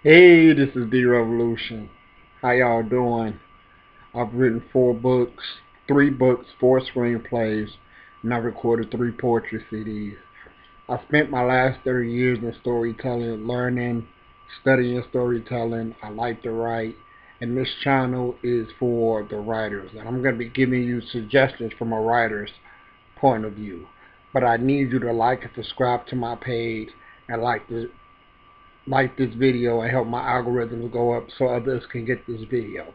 Hey, this is D Revolution. How y'all doing? I've written 4 books, 3 books, 4 screenplays, and I've recorded 3 poetry CDs. I spent my last 30 years in storytelling, learning, studying storytelling. I like to write, and this channel is for the writers. And I'm going to be giving you suggestions from a writer's point of view. But I need you to like and subscribe to my page and like this video and help my algorithms go up so others can get this video.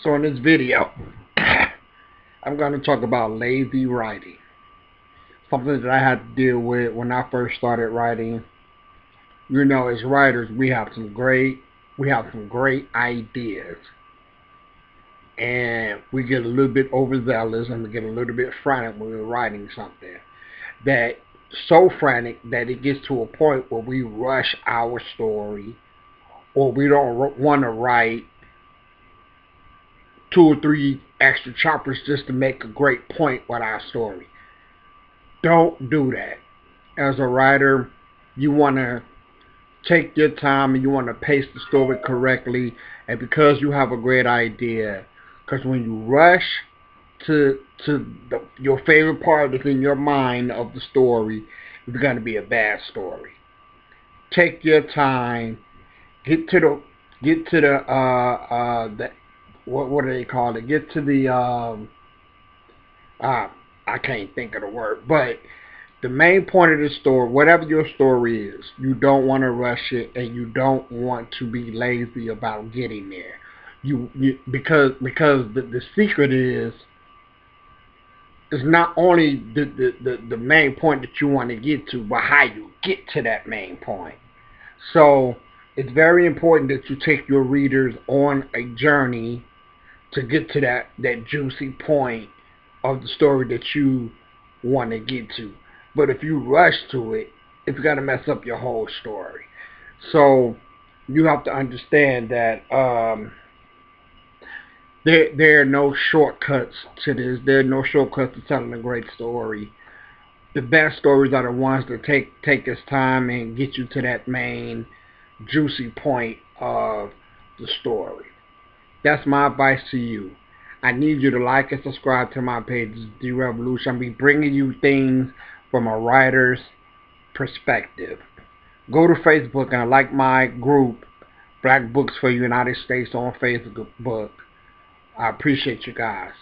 So in this video, I'm going to talk about lazy writing. Something that I had to deal with when I first started writing. You know, as writers, we have some great ideas, and we get a little bit overzealous and we get a little bit frantic when we're writing something. That so frantic that it gets to a point where we rush our story, or we don't want to write 2 or 3 extra choppers just to make a great point with our story. Don't do that. As a writer, you want to take your time and you want to pace the story correctly. And because you have a great idea, because when you rush your favorite part that's in your mind of the story, it's going to be a bad story. Take your time. Get to the what do they call it? Get to the uh, I can't think of the word, but the main point of the story, whatever your story is, you don't want to rush it, and you don't want to be lazy about getting there. Because the secret is not only the main point that you want to get to, but how you get to that main point. So it's very important that you take your readers on a journey to get to that juicy point of the story that you want to get to. But if you rush to it, it's going to mess up your whole story. So you have to understand that there are no shortcuts to this. There are no shortcuts to telling a great story. The best stories are the ones that take its time and get you to that main juicy point of the story. That's my advice to you. I need you to like and subscribe to my page, The Revolution. I'll be bringing you things from a writer's perspective. Go to Facebook and like my group, Black Books for United States, on Facebook. I appreciate you guys.